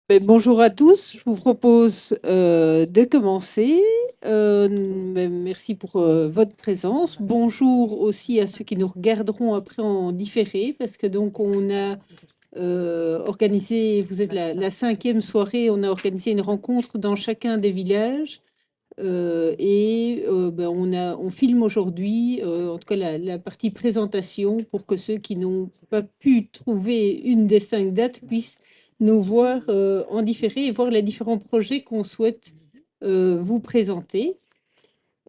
Bonjour à tous, je vous propose de commencer. Merci pour votre présence. Bonjour aussi à ceux qui nous regarderont après en différé, parce que donc on a organisé, vous êtes la cinquième soirée, on a organisé une rencontre dans chacun des villages. On filme aujourd'hui, en tout cas la partie présentation, pour que ceux qui n'ont pas pu trouver une des 5 dates puissent nous voir en différé et voir les différents projets qu'on souhaite vous présenter.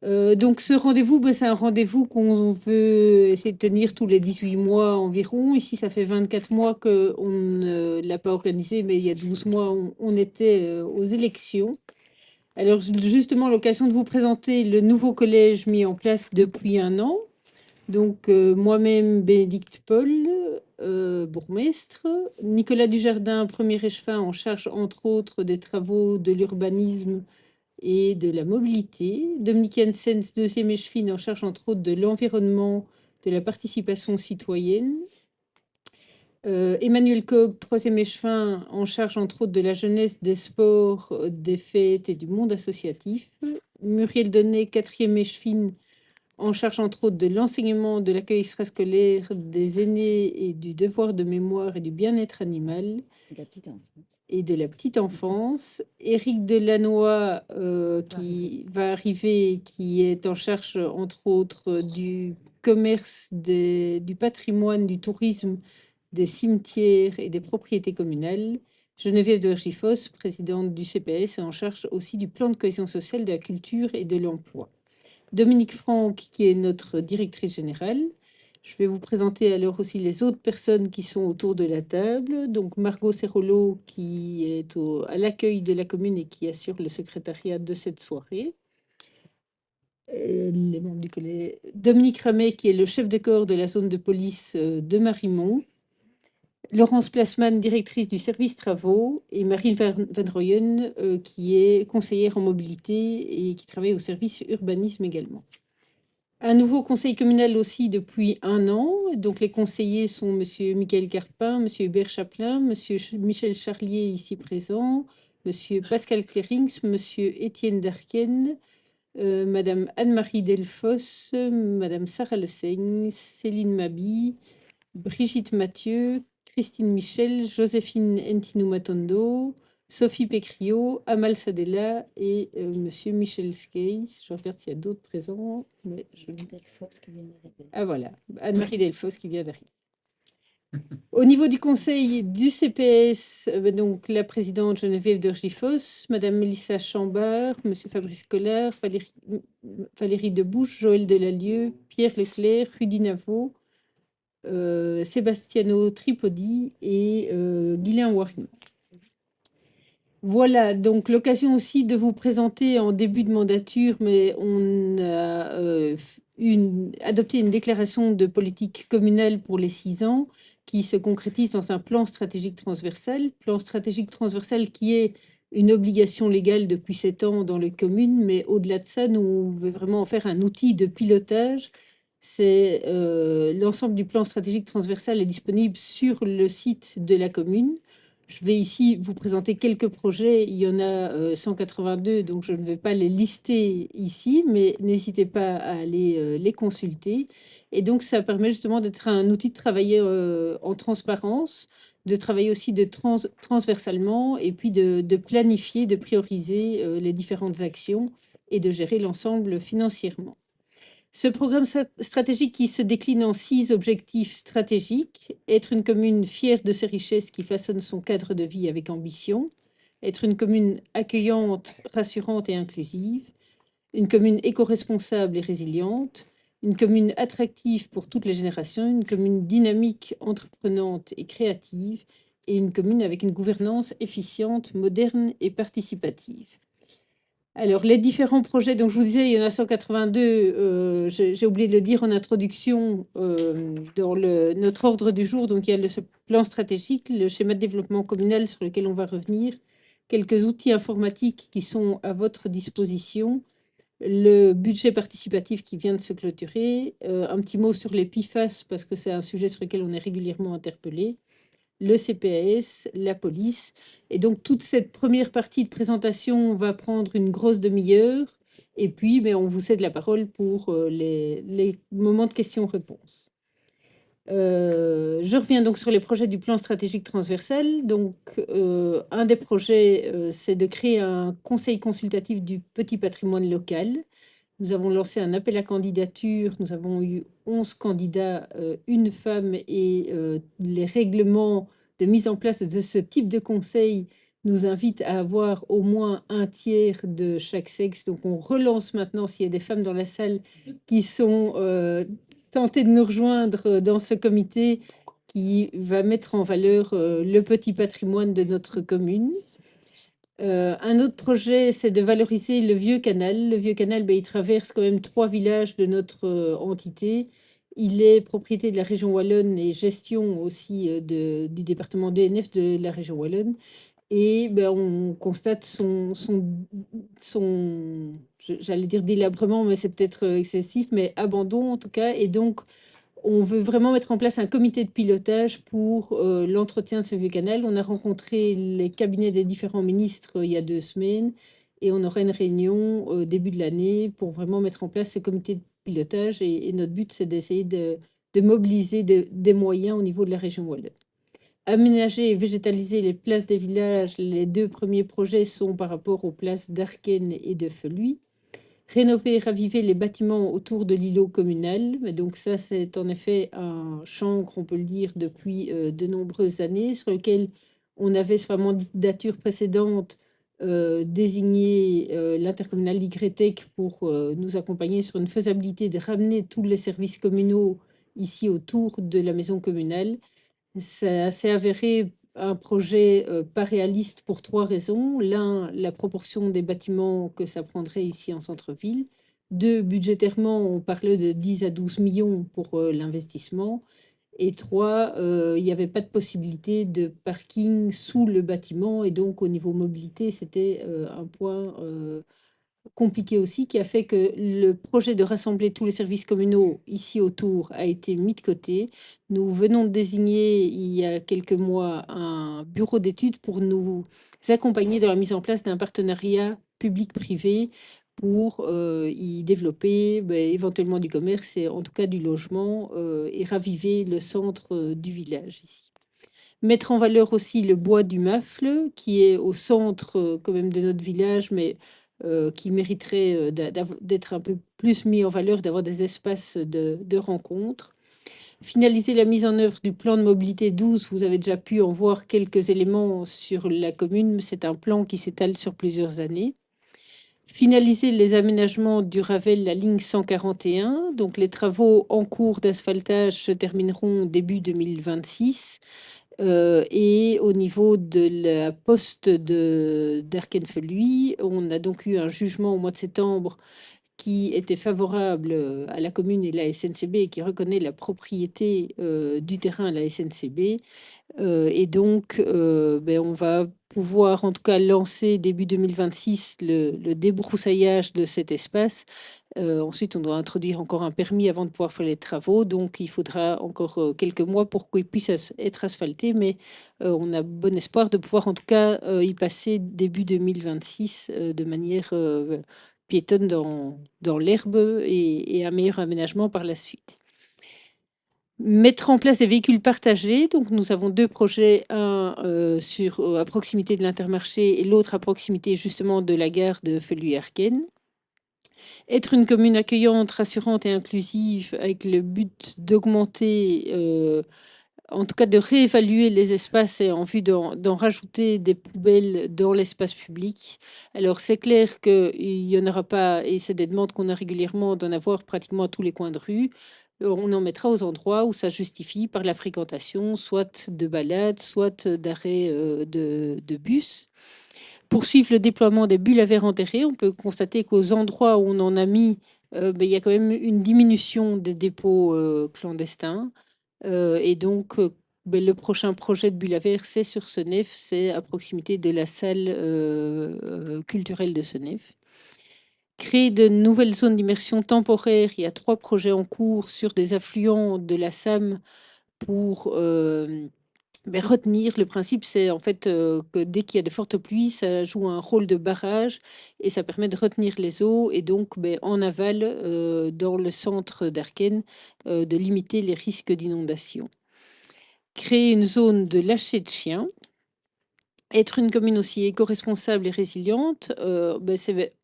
Donc ce rendez-vous, c'est un rendez-vous qu'on veut essayer de tenir tous les 18 mois environ. Ici, ça fait 24 mois qu'on ne l'a pas organisé, mais il y a 12 mois, on était aux élections. Alors, justement, l'occasion de vous présenter le nouveau collège mis en place depuis un an. Donc, moi-même, Bénédicte Paul, bourgmestre, Nicolas Dujardin, premier échevin en charge, entre autres, des travaux de l'urbanisme et de la mobilité, Dominique Hensens, deuxième échevine en charge, entre autres, de l'environnement, de la participation citoyenne, Emmanuel Coq, troisième échevin, en charge entre autres de la jeunesse, des sports, des fêtes et du monde associatif. Muriel Donnet, quatrième échevine, en charge entre autres de l'enseignement, de l'accueil extrascolaire, des aînés et du devoir de mémoire et du bien-être animal. Et de la petite enfance. Éric Delannoy, qui va arriver, qui est en charge entre autres du commerce, du patrimoine, du tourisme, des cimetières et des propriétés communales. Geneviève de Hergifos, présidente du CPS, est en charge aussi du plan de cohésion sociale, de la culture et de l'emploi. Dominique Franck, qui est notre directrice générale. Je vais vous présenter alors aussi les autres personnes qui sont autour de la table. Donc Margot Serrolo, qui est à l'accueil de la commune et qui assure le secrétariat de cette soirée. Les membres du collège. Dominique Ramet, qui est le chef de corps de la zone de police de Marimont. Laurence Plasman, directrice du service travaux, et Marine Van Royen, qui est conseillère en mobilité et qui travaille au service urbanisme également. Un nouveau conseil communal aussi depuis un an. Donc les conseillers sont Monsieur Michael Carpin, Monsieur Hubert Chaplin, Monsieur Michel Charlier ici présent, Monsieur Pascal Clérings, Monsieur Étienne Darken, Madame Anne-Marie Delfos, Madame Sarah Le Seigne, Céline Mabi, Brigitte Mathieu, Christine Michel, Joséphine Entinou-Matondo, Sophie Pécriot, Amal Sadella et Monsieur Michel Skeis. Je regarde s'il y a d'autres présents. Mais Ah voilà, Anne-Marie Delfos qui vient d'arriver. Au niveau du conseil du CPS, donc la présidente Geneviève de Hergifos, Madame Mélissa Chambard, Monsieur Fabrice Collard, Valérie Debouche, Joël Delalieu, Pierre Leclerc, Rudy Navot, Sebastiano Tripodi et Guylain Warny. Voilà, donc l'occasion aussi de vous présenter en début de mandature, mais on a adopté une déclaration de politique communale pour les 6 ans qui se concrétise dans un plan stratégique transversal qui est une obligation légale depuis 7 ans dans les communes, mais au-delà de ça, nous on veut vraiment en faire un outil de pilotage. C'est l'ensemble du plan stratégique transversal est disponible sur le site de la commune. Je vais ici vous présenter quelques projets. Il y en a 182, donc je ne vais pas les lister ici, mais n'hésitez pas à aller les consulter. Et donc, ça permet justement d'être un outil de travailler en transparence, de travailler aussi transversalement, et puis de planifier, de prioriser les différentes actions et de gérer l'ensemble financièrement. Ce programme stratégique qui se décline en 6 objectifs stratégiques: être une commune fière de ses richesses qui façonne son cadre de vie avec ambition, être une commune accueillante, rassurante et inclusive, une commune éco-responsable et résiliente, une commune attractive pour toutes les générations, une commune dynamique, entreprenante et créative, et une commune avec une gouvernance efficiente, moderne et participative. Alors, les différents projets, donc je vous disais, il y en a 182, j'ai oublié de le dire en introduction, dans notre ordre du jour. Donc, il y a ce plan stratégique, le schéma de développement communal sur lequel on va revenir, quelques outils informatiques qui sont à votre disposition, le budget participatif qui vient de se clôturer, un petit mot sur les PFAS, parce que c'est un sujet sur lequel on est régulièrement interpellé, le CPAS, la police. Et donc, toute cette première partie de présentation va prendre une grosse demi-heure. Et puis, ben, on vous cède la parole pour les moments de questions-réponses. Je reviens donc sur les projets du plan stratégique transversal. Donc, un des projets, c'est de créer un conseil consultatif du petit patrimoine local. Nous avons lancé un appel à candidature. Nous avons eu 11 candidats, une femme, et les règlements de mise en place de ce type de conseil nous invitent à avoir au moins un tiers de chaque sexe. Donc, on relance maintenant, s'il y a des femmes dans la salle qui sont tentées de nous rejoindre dans ce comité qui va mettre en valeur le petit patrimoine de notre commune. Un autre projet, c'est de valoriser le vieux canal. Le vieux canal, ben, il traverse quand même 3 villages de notre entité. Il est propriété de la région wallonne et gestion aussi du département DNF de la région wallonne. Et ben, on constate j'allais dire délabrement, mais c'est peut-être excessif, mais abandon en tout cas. Et donc, on veut vraiment mettre en place un comité de pilotage pour l'entretien de ce vieux canal. On a rencontré les cabinets des différents ministres il y a 2 semaines, et on aura une réunion début de l'année pour vraiment mettre en place ce comité de pilotage. Et notre but, c'est d'essayer de mobiliser des moyens au niveau de la région wallonne. Aménager et végétaliser les places des villages. Les 2 premiers projets sont par rapport aux places d'Arken et de Feluy. Rénover et raviver les bâtiments autour de l'îlot communal. Mais donc ça, c'est en effet un chancre, on peut le dire, depuis de nombreuses années, sur lequel on avait sur la mandature précédente désigné l'intercommunal YTEC pour nous accompagner sur une faisabilité de ramener tous les services communaux ici autour de la maison communale. Ça s'est avéré un projet pas réaliste pour 3 raisons. L'un, la proportion des bâtiments que ça prendrait ici en centre-ville. 2, budgétairement, on parlait de 10 à 12 millions pour l'investissement. Et 3, il n'y avait pas de possibilité de parking sous le bâtiment, et donc au niveau mobilité, c'était un point compliqué aussi, qui a fait que le projet de rassembler tous les services communaux ici autour a été mis de côté. Nous venons de désigner il y a quelques mois un bureau d'études pour nous accompagner dans la mise en place d'un partenariat public-privé pour y développer éventuellement du commerce et en tout cas du logement, et raviver le centre du village ici. Mettre en valeur aussi le bois du Mafle, qui est au centre quand même de notre village, mais qui mériterait d'être un peu plus mis en valeur, d'avoir des espaces de rencontre. Finaliser la mise en œuvre du plan de mobilité 12. Vous avez déjà pu en voir quelques éléments sur la commune. C'est un plan qui s'étale sur plusieurs années. Finaliser les aménagements du Ravel, la ligne 141. Donc, les travaux en cours d'asphaltage se termineront début 2026. Et au niveau de la poste d'Erkenfelui, on a donc eu un jugement au mois de septembre qui était favorable à la commune et la SNCB, et qui reconnaît la propriété du terrain à la SNCB. Et donc, on va pouvoir en tout cas lancer début 2026 le débroussaillage de cet espace. Ensuite, on doit introduire encore un permis avant de pouvoir faire les travaux. Donc, il faudra encore quelques mois pour qu'il puisse être asphalté. Mais on a bon espoir de pouvoir en tout cas y passer début 2026 de manière piétonne dans l'herbe, et un meilleur aménagement par la suite. Mettre en place des véhicules partagés. Donc, nous avons 2 projets, un à proximité de l'Intermarché et l'autre à proximité justement de la gare de Feluy-Erken. Être une commune accueillante, rassurante et inclusive, avec le but d'augmenter, en tout cas de réévaluer les espaces et en vue d'en rajouter des poubelles dans l'espace public. Alors, c'est clair qu'il n'y en aura pas, et c'est des demandes qu'on a régulièrement, d'en avoir pratiquement à tous les coins de rue. On en mettra aux endroits où ça justifie par la fréquentation, soit de balades, soit d'arrêt de bus. Poursuivre le déploiement des bulles à verre enterrées. On peut constater qu'aux endroits où on en a mis, il y a quand même une diminution des dépôts clandestins. Et donc, le prochain projet de bulle à verre, c'est sur Senef, c'est à proximité de la salle culturelle de Senef. Créer de nouvelles zones d'immersion temporaire. Il y a 3 projets en cours sur des affluents de la SAM pour Mais retenir, le principe, c'est en fait que dès qu'il y a de fortes pluies, ça joue un rôle de barrage et ça permet de retenir les eaux et donc en aval, dans le centre d'Arken, de limiter les risques d'inondation. Créer une zone de lâcher de chiens, être une commune aussi éco-responsable et résiliente, c'est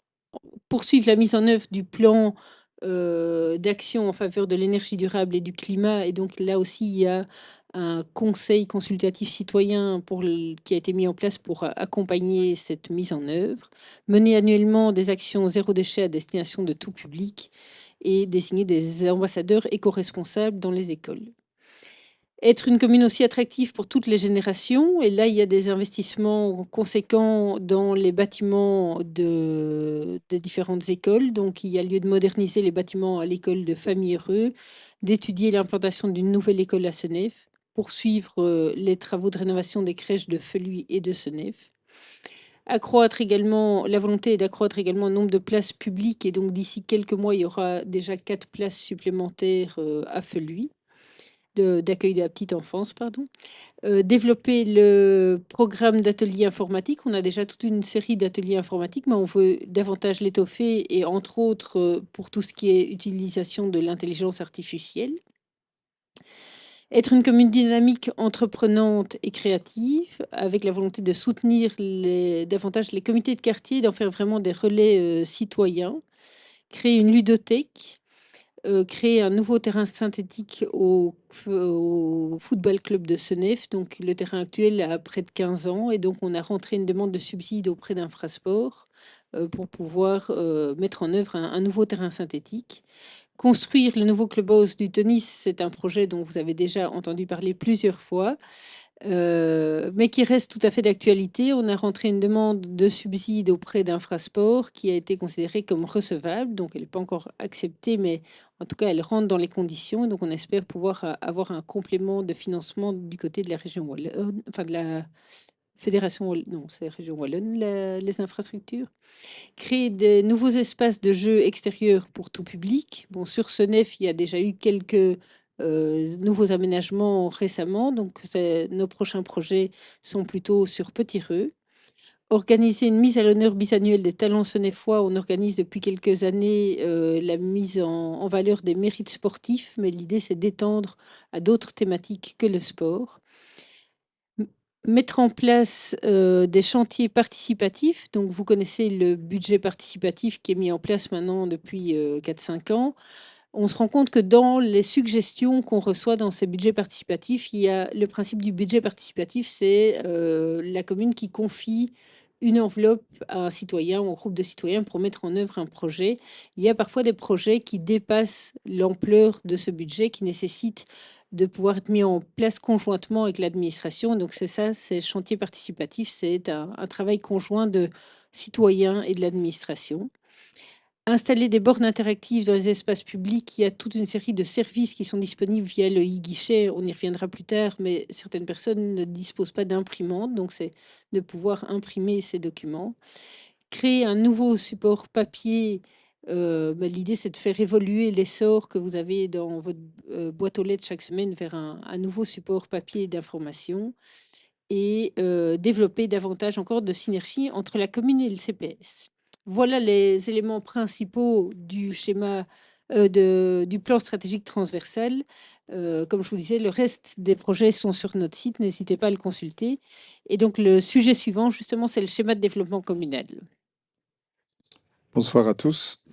poursuivre la mise en œuvre du plan d'action en faveur de l'énergie durable et du climat. Et donc là aussi, il y a un conseil consultatif citoyen qui a été mis en place pour accompagner cette mise en œuvre, mener annuellement des actions zéro déchet à destination de tout public et désigner des ambassadeurs éco-responsables dans les écoles. Être une commune aussi attractive pour toutes les générations. Et là, il y a des investissements conséquents dans les bâtiments des différentes écoles. Donc, il y a lieu de moderniser les bâtiments à l'école de Famille Heureux, d'étudier l'implantation d'une nouvelle école à Senef, poursuivre les travaux de rénovation des crèches de Feluy et de Senef. Accroître également, la volonté est d'accroître également le nombre de places publiques. Et donc, d'ici quelques mois, il y aura déjà 4 places supplémentaires à Feluy d'accueil de la petite enfance, pardon. Développer le programme d'ateliers informatiques. On a déjà toute une série d'ateliers informatiques, mais on veut davantage l'étoffer et entre autres pour tout ce qui est utilisation de l'intelligence artificielle. Être une commune dynamique, entreprenante et créative, avec la volonté de soutenir davantage les comités de quartier, d'en faire vraiment des relais citoyens. Créer une ludothèque, créer un nouveau terrain synthétique au football club de Senef. Donc, le terrain actuel a près de 15 ans et donc on a rentré une demande de subside auprès d'Infrasport pour pouvoir mettre en œuvre un nouveau terrain synthétique. Construire le nouveau clubhouse du tennis, c'est un projet dont vous avez déjà entendu parler plusieurs fois. Mais qui reste tout à fait d'actualité. On a rentré une demande de subside auprès d'Infrasport qui a été considérée comme recevable, donc elle n'est pas encore acceptée, mais en tout cas, elle rentre dans les conditions. Donc, on espère pouvoir avoir un complément de financement du côté de la région Wallonne, enfin de la Fédération Wallonne, non, c'est la région Wallonne, les infrastructures. Créer des nouveaux espaces de jeux extérieurs pour tout public. Bon, sur ce nef, il y a déjà eu quelques nouveaux aménagements récemment. Donc, nos prochains projets sont plutôt sur Petit-Reux. Organiser une mise à l'honneur bisannuelle des talents senefois. On organise depuis quelques années la mise en valeur des mérites sportifs, mais l'idée, c'est d'étendre à d'autres thématiques que le sport. Mettre en place des chantiers participatifs. Donc, vous connaissez le budget participatif qui est mis en place maintenant depuis 4-5 ans. On se rend compte que dans les suggestions qu'on reçoit dans ces budgets participatifs, il y a le principe du budget participatif, c'est la commune qui confie une enveloppe à un citoyen ou un groupe de citoyens pour mettre en œuvre un projet. Il y a parfois des projets qui dépassent l'ampleur de ce budget, qui nécessitent de pouvoir être mis en place conjointement avec l'administration. Donc c'est ça, c'est chantier participatif, c'est un travail conjoint de citoyens et de l'administration. Installer des bornes interactives dans les espaces publics, il y a toute une série de services qui sont disponibles via le e-guichet. On y reviendra plus tard, mais certaines personnes ne disposent pas d'imprimante, donc c'est de pouvoir imprimer ces documents. Créer un nouveau support papier, l'idée c'est de faire évoluer l'essor que vous avez dans votre boîte aux lettres chaque semaine vers un nouveau support papier d'information et développer davantage encore de synergie entre la commune et le CPS. Voilà les éléments principaux du schéma du plan stratégique transversal. Comme je vous disais, le reste des projets sont sur notre site, n'hésitez pas à le consulter. Et donc le sujet suivant, justement, c'est le schéma de développement communal. Bonsoir à tous.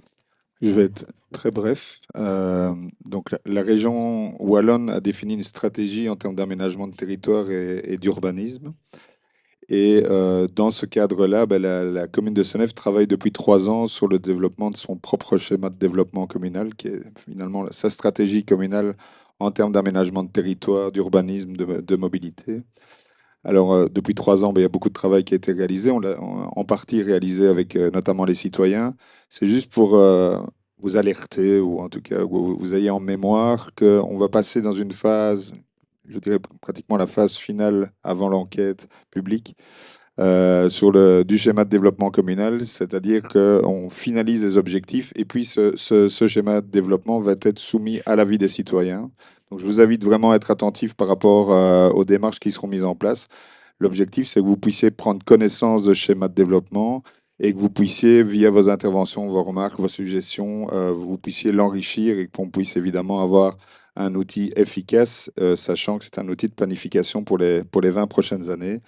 Je vais être très bref. Donc, la région Wallonne a défini une stratégie en termes d'aménagement de territoire et d'urbanisme. Et dans ce cadre-là, ben, la commune de Senef travaille depuis 3 ans sur le développement de son propre schéma de développement communal, qui est finalement sa stratégie communale en termes d'aménagement de territoire, d'urbanisme, de mobilité. Alors, depuis 3 ans, ben, il y a beaucoup de travail qui a été réalisé. On l'a en partie réalisé avec notamment les citoyens. C'est juste pour vous alerter, ou en tout cas, vous ayez en mémoire qu'on va passer dans une phase, je dirais pratiquement la phase finale avant l'enquête publique, du schéma de développement communal, c'est-à-dire qu'on finalise les objectifs et puis ce schéma de développement va être soumis à l'avis des citoyens. Donc je vous invite vraiment à être attentif par rapport aux démarches qui seront mises en place. L'objectif, c'est que vous puissiez prendre connaissance de ce schéma de développement et que vous puissiez, via vos interventions, vos remarques, vos suggestions, vous puissiez l'enrichir et qu'on puisse évidemment avoir un outil efficace, sachant que c'est un outil de planification pour les 20 prochaines années.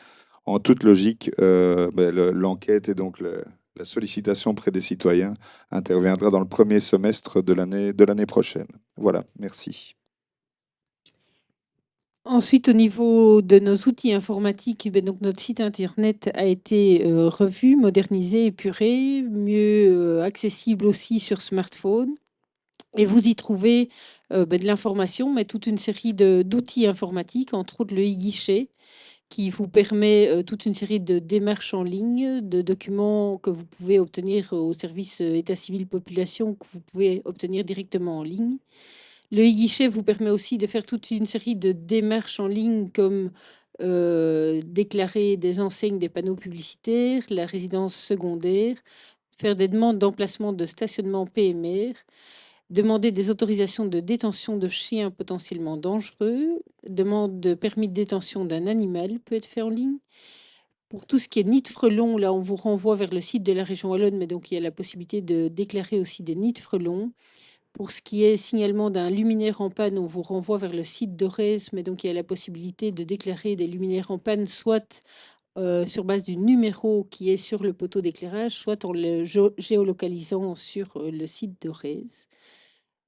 En toute logique, l'enquête et donc la sollicitation auprès des citoyens interviendra dans le premier semestre de l'année prochaine. Voilà, merci. Ensuite, au niveau de nos outils informatiques, ben donc notre site internet a été revu, modernisé, épuré, mieux accessible aussi sur smartphone. Et vous y trouvez de l'information, mais toute une série d'outils informatiques, entre autres le e-guichet, qui vous permet toute une série de démarches en ligne, de documents que vous pouvez obtenir au service état civil population, que vous pouvez obtenir directement en ligne. Le e-guichet vous permet aussi de faire toute une série de démarches en ligne comme déclarer des enseignes, des panneaux publicitaires, la résidence secondaire, faire des demandes d'emplacement de stationnement PMR, demander des autorisations de détention de chiens potentiellement dangereux, demande de permis de détention d'un animal peut être fait en ligne. Pour tout ce qui est nid de frelons, là, on vous renvoie vers le site de la région Wallonne, mais donc il y a la possibilité de déclarer aussi des nids de frelons. Pour ce qui est signalement d'un luminaire en panne, on vous renvoie vers le site d'Orez, mais donc il y a la possibilité de déclarer des luminaires en panne, soit sur base du numéro qui est sur le poteau d'éclairage, soit en le géolocalisant sur le site d'Orez.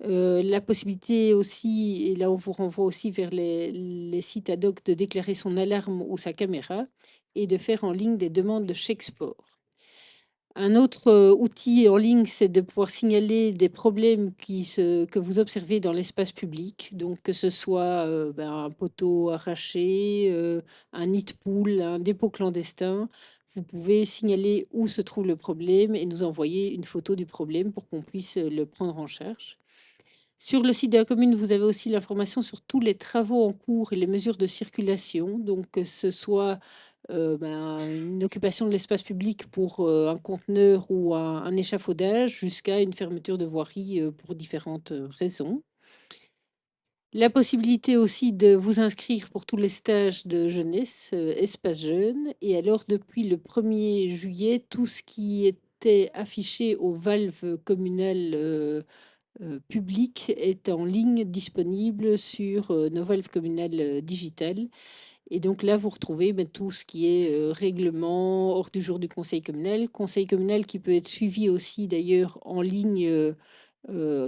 La possibilité aussi, et là on vous renvoie aussi vers les sites ad hoc, de déclarer son alarme ou sa caméra et de faire en ligne des demandes de chèque sport. Un autre outil en ligne, c'est de pouvoir signaler des problèmes que vous observez dans l'espace public. Donc, que ce soit un poteau arraché, un nid de poule, un dépôt clandestin, vous pouvez signaler où se trouve le problème et nous envoyer une photo du problème pour qu'on puisse le prendre en charge. Sur le site de la commune, vous avez aussi l'information sur tous les travaux en cours et les mesures de circulation. Donc, que ce soit une occupation de l'espace public pour un conteneur ou un échafaudage, jusqu'à une fermeture de voirie pour différentes raisons. La possibilité aussi de vous inscrire pour tous les stages de jeunesse, espace jeune. Et alors, depuis le 1er juillet, tout ce qui était affiché aux valves communales public est en ligne disponible sur nos valves communales digitales. Et donc là, vous retrouvez tout ce qui est règlement, hors du jour du conseil communal qui peut être suivi aussi d'ailleurs en ligne,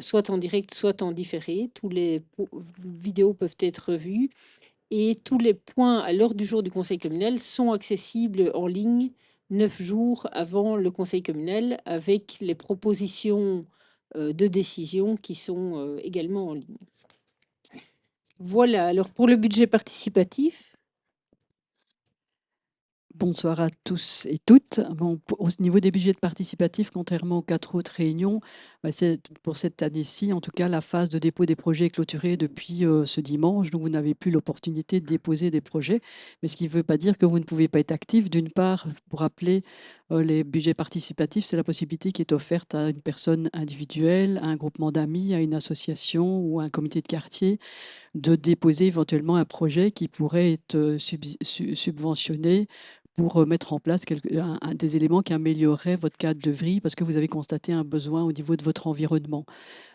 soit en direct, soit en différé. Tous les vidéos peuvent être vues et tous les points à l'heure du jour du conseil communal sont accessibles en ligne 9 jours avant le conseil communal, avec les propositions de décision qui sont également en ligne. Voilà, alors pour le budget participatif. Bonsoir à tous et toutes. Bon, au niveau des budgets participatifs, contrairement aux 4 autres réunions, c'est pour cette année-ci, en tout cas, la phase de dépôt des projets est clôturée depuis ce dimanche. Donc, vous n'avez plus l'opportunité de déposer des projets. Mais ce qui ne veut pas dire que vous ne pouvez pas être actif. D'une part, pour rappeler, les budgets participatifs, c'est la possibilité qui est offerte à une personne individuelle, à un groupement d'amis, à une association ou à un comité de quartier de déposer éventuellement un projet qui pourrait être subventionné pour mettre en place des éléments qui amélioreraient votre cadre de vie parce que vous avez constaté un besoin au niveau de votre environnement.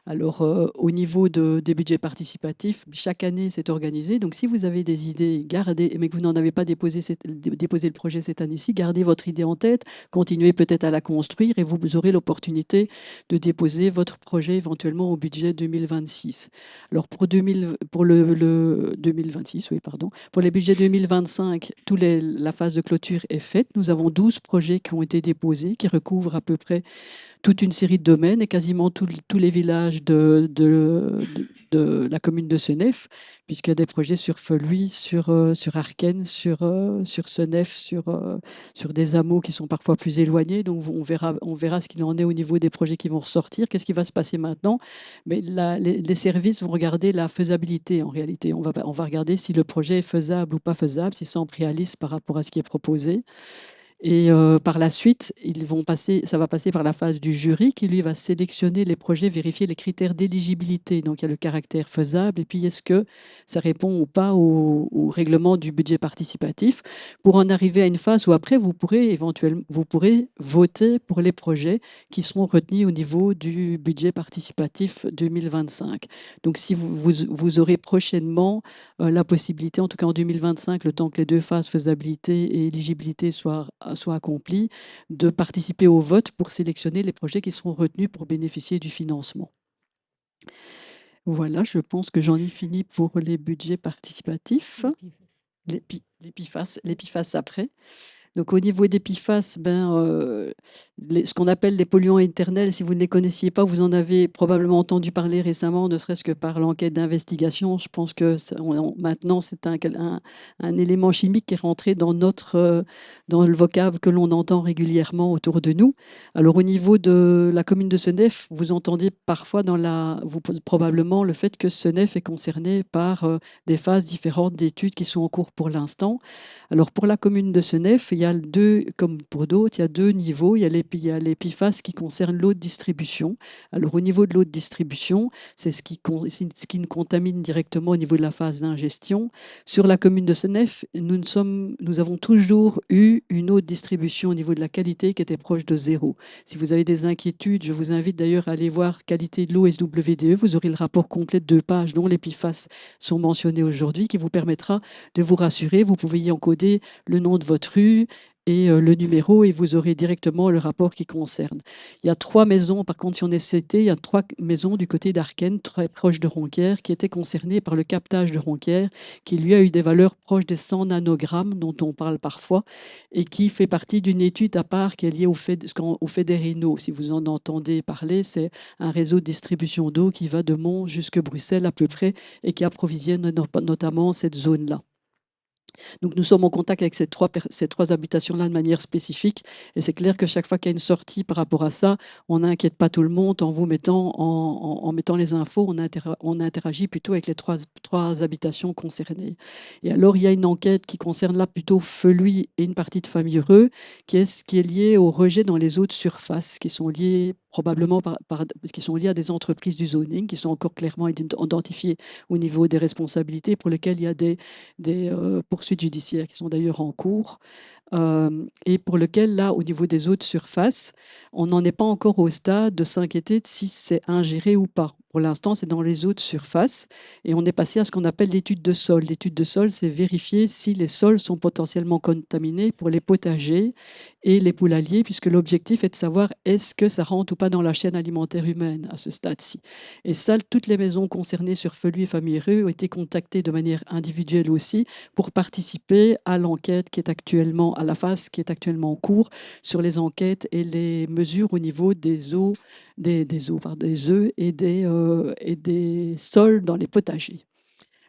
Alors, au niveau des budgets participatifs, chaque année, c'est organisé. Donc, si vous avez des idées, gardez, mais que vous n'en avez pas déposé le projet cette année-ci, gardez votre idée en tête, continuez peut-être à la construire et vous aurez l'opportunité de déposer votre projet éventuellement au budget 2026. Alors, pour le 2026, oui, pardon. Pour les budgets 2025, la phase de clôture est faite. Nous avons 12 projets qui ont été déposés, qui recouvrent à peu près toute une série de domaines et quasiment tous les villages de la commune de Senef, puisqu'il y a des projets sur Feluy, sur Arken, sur Senef, sur des hameaux qui sont parfois plus éloignés. Donc, on verra ce qu'il en est au niveau des projets qui vont ressortir, qu'est-ce qui va se passer maintenant. Mais les services vont regarder la faisabilité en réalité. On va regarder si le projet est faisable ou pas faisable, si c'est en réaliste par rapport à ce qui est proposé. Et par la suite, ça va passer par la phase du jury qui, lui, va sélectionner les projets, vérifier les critères d'éligibilité. Donc, il y a le caractère faisable et puis est-ce que ça répond ou pas au règlement du budget participatif pour en arriver à une phase où après, vous pourrez voter pour les projets qui seront retenus au niveau du budget participatif 2025. Donc, si vous aurez prochainement la possibilité, en tout cas en 2025, le temps que les deux phases faisabilité et éligibilité soient accomplies, de participer au vote pour sélectionner les projets qui seront retenus pour bénéficier du financement. Voilà, je pense que j'en ai fini pour les budgets participatifs. L'EPIFAS après. Donc, au niveau des PFAS, ce qu'on appelle les polluants éternels, si vous ne les connaissiez pas, vous en avez probablement entendu parler récemment, ne serait-ce que par l'enquête d'investigation. Je pense que maintenant, c'est un élément chimique qui est rentré dans dans le vocable que l'on entend régulièrement autour de nous. Alors, au niveau de la commune de Senef, vous entendez parfois probablement le fait que Senef est concerné par des phases différentes d'études qui sont en cours pour l'instant. Alors, pour la commune de Senef, il y a comme pour d'autres, il y a deux niveaux. Il y a les PFAS qui concernent l'eau de distribution. Alors, au niveau de l'eau de distribution, c'est ce qui nous contamine directement au niveau de la phase d'ingestion. Sur la commune de Senef, nous avons toujours eu une eau de distribution au niveau de la qualité qui était proche de zéro. Si vous avez des inquiétudes, je vous invite d'ailleurs à aller voir qualité de l'eau SWDE. Vous aurez le rapport complet de 2 pages dont les PFAS sont mentionnés aujourd'hui qui vous permettra de vous rassurer. Vous pouvez y encoder le nom de votre rue et le numéro et vous aurez directement le rapport qui concerne. Il y a 3 maisons, par contre, si on est CT, il y a 3 maisons du côté d'Arken, très proche de Ronquière, qui étaient concernées par le captage de Ronquière, qui lui a eu des valeurs proches des 100 nanogrammes, dont on parle parfois, et qui fait partie d'une étude à part qui est liée au Fédérino. Si vous en entendez parler, c'est un réseau de distribution d'eau qui va de Mons jusqu'à Bruxelles à peu près et qui approvisionne notamment cette zone-là. Donc, nous sommes en contact avec ces trois habitations-là de manière spécifique. Et c'est clair que chaque fois qu'il y a une sortie par rapport à ça, on n'inquiète pas tout le monde en mettant les infos. On interagit plutôt avec les trois habitations concernées. Et alors, il y a une enquête qui concerne là plutôt Feluy et une partie de Famille Heureux, qui est liée au rejet dans les eaux de surface, qui sont liées probablement qui sont liées à des entreprises du zoning, qui sont encore clairement identifiées au niveau des responsabilités, pour lesquelles il y a des poursuites judiciaires qui sont d'ailleurs en cours et pour lequel, là, au niveau des eaux de surface, on n'en est pas encore au stade de s'inquiéter de si c'est ingéré ou pas. Pour l'instant, c'est dans les eaux de surface et on est passé à ce qu'on appelle l'étude de sol. L'étude de sol, c'est vérifier si les sols sont potentiellement contaminés pour les potagers et les poulaliers, puisque l'objectif est de savoir est-ce que ça rentre ou pas dans la chaîne alimentaire humaine à ce stade-ci. Et ça, toutes les maisons concernées sur Feluy et Famille Heureux ont été contactées de manière individuelle aussi pour participer à l'enquête qui est actuellement, à la phase qui est actuellement en cours sur les enquêtes et les mesures au niveau des eaux, des œufs et des sols dans les potagers.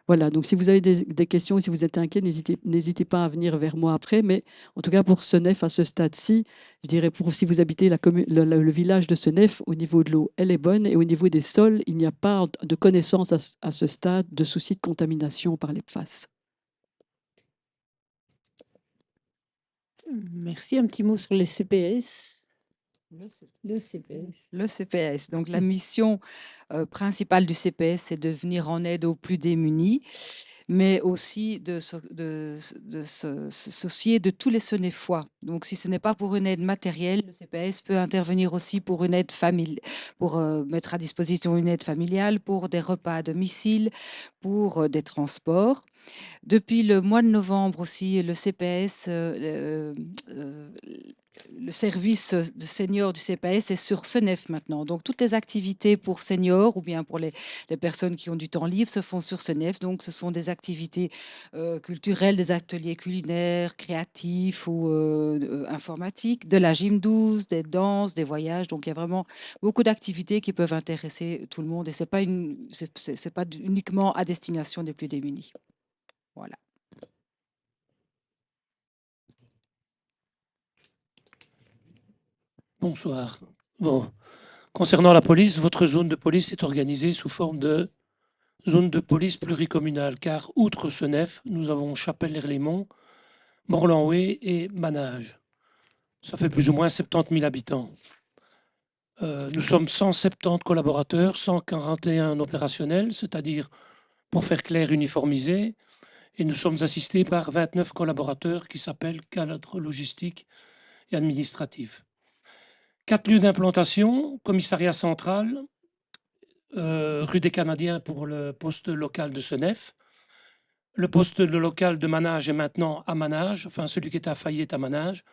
Voilà, donc si vous avez des questions, si vous êtes inquiet, n'hésitez pas à venir vers moi après. Mais en tout cas, pour Senef, à ce stade-ci, je dirais si vous habitez le village de Senef, au niveau de l'eau, elle est bonne. Et au niveau des sols, il n'y a pas de connaissance à ce stade de souci de contamination par les PFAS. Merci. Un petit mot sur les CPS. Le CPS. Le CPS. Donc, la mission principale du CPS, c'est de venir en aide aux plus démunis, mais aussi de se soucier de tous les Senefois. Donc, si ce n'est pas pour une aide matérielle, le CPS peut intervenir aussi pour une aide familiale, pour mettre à disposition une aide familiale, pour des repas à domicile, pour des transports. Depuis le mois de novembre aussi, le CPS, le service de seniors du CPS est sur Senef maintenant. Donc, toutes les activités pour seniors ou bien pour les personnes qui ont du temps libre se font sur Senef. Donc, ce sont des activités culturelles, des ateliers culinaires, créatifs ou informatiques, de la gym douce, des danses, des voyages. Donc, il y a vraiment beaucoup d'activités qui peuvent intéresser tout le monde et c'est pas uniquement à destination des plus démunis. Voilà. Bonsoir. Bon, concernant la police, votre zone de police est organisée sous forme de zone de police pluricommunale, car outre Senef, nous avons Chapelle-l'Herlémont, Morlanoué et Manage. Ça fait plus ou moins 70 000 habitants. Nous sommes 170 collaborateurs, 141 opérationnels, c'est-à-dire, pour faire clair, uniformisés, et nous sommes assistés par 29 collaborateurs qui s'appellent cadres logistiques et administratifs. 4 lieux d'implantation, commissariat central, rue des Canadiens pour le poste local de Senef. Le poste local de Manage est maintenant à Manage, enfin celui qui était à Failly est à Manage,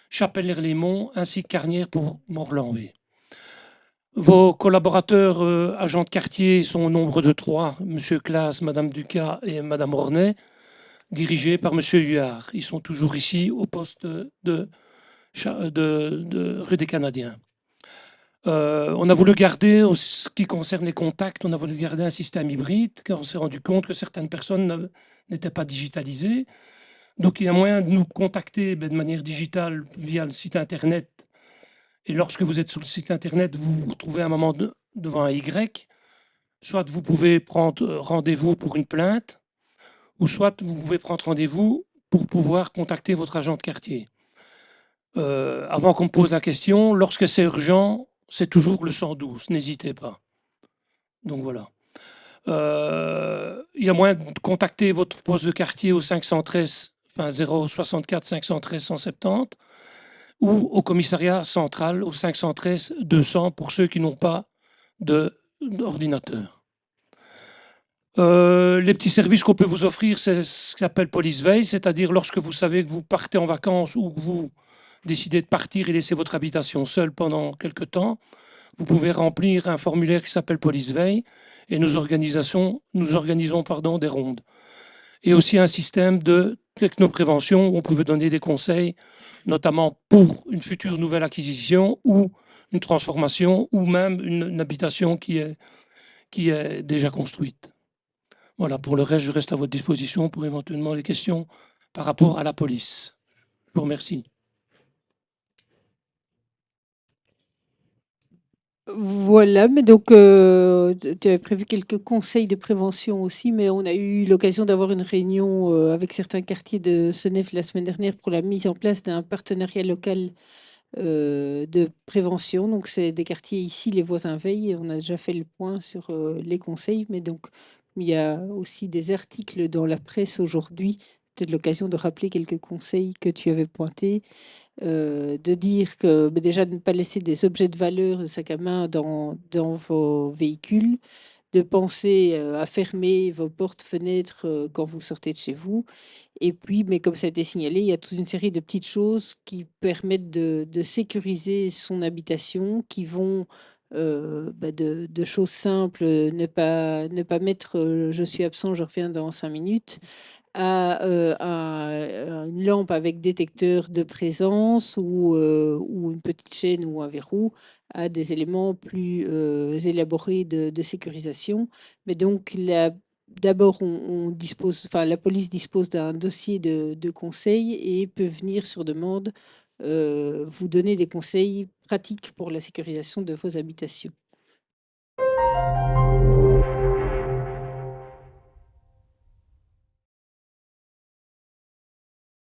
Chapelle-les-Lémont ainsi que Carnières pour Morlanvé. Vos collaborateurs agents de quartier sont au nombre de 3, M. Claes, Mme Ducas et Mme Ornay, dirigés par M. Huard. Ils sont toujours ici au poste de rue des Canadiens. On a voulu garder, en ce qui concerne les contacts, on a voulu garder un système hybride, car on s'est rendu compte que certaines personnes n'étaient pas digitalisées. Donc il y a moyen de nous contacter de manière digitale via le site Internet. Et lorsque vous êtes sur le site Internet, vous vous retrouvez à un moment devant un Y. Soit vous pouvez prendre rendez-vous pour une plainte, ou soit vous pouvez prendre rendez-vous pour pouvoir contacter votre agent de quartier. Avant qu'on me pose la question, lorsque c'est urgent, c'est toujours le 112, n'hésitez pas. Donc voilà. Il y a moyen de contacter votre poste de quartier au 513, enfin 064 513 170, ou au commissariat central au 513 200 pour ceux qui n'ont pas d'ordinateur. Les petits services qu'on peut vous offrir, c'est ce qu'on appelle police veille, c'est-à-dire lorsque vous savez que vous partez en vacances ou que vous décidez de partir et laisser votre habitation seule pendant quelque temps, vous pouvez remplir un formulaire qui s'appelle police veille et nous organisons des rondes. Et aussi un système de technoprévention où on peut vous donner des conseils, notamment pour une future nouvelle acquisition ou une transformation ou même une habitation qui est déjà construite. Voilà, pour le reste, je reste à votre disposition pour éventuellement les questions par rapport à la police. Je vous remercie. Voilà, mais donc tu avais prévu quelques conseils de prévention aussi, mais on a eu l'occasion d'avoir une réunion avec certains quartiers de Senef la semaine dernière pour la mise en place d'un partenariat local de prévention. Donc c'est des quartiers ici, les voisins veillent. On a déjà fait le point sur les conseils, mais donc il y a aussi des articles dans la presse aujourd'hui. Peut-être l'occasion de rappeler quelques conseils que tu avais pointés. De dire que déjà de ne pas laisser des objets de valeur, de sac à main dans vos véhicules, de penser à fermer vos portes, fenêtres quand vous sortez de chez vous. Et puis, mais comme ça a été signalé, il y a toute une série de petites choses qui permettent de sécuriser son habitation, qui vont de choses simples, ne pas mettre je suis absent, je reviens dans 5 minutes, à une lampe avec détecteur de présence ou une petite chaîne ou un verrou, à des éléments plus élaborés de sécurisation. Mais donc, d'abord, on dispose, enfin, la police dispose d'un dossier de conseils et peut venir sur demande vous donner des conseils pratiques pour la sécurisation de vos habitations.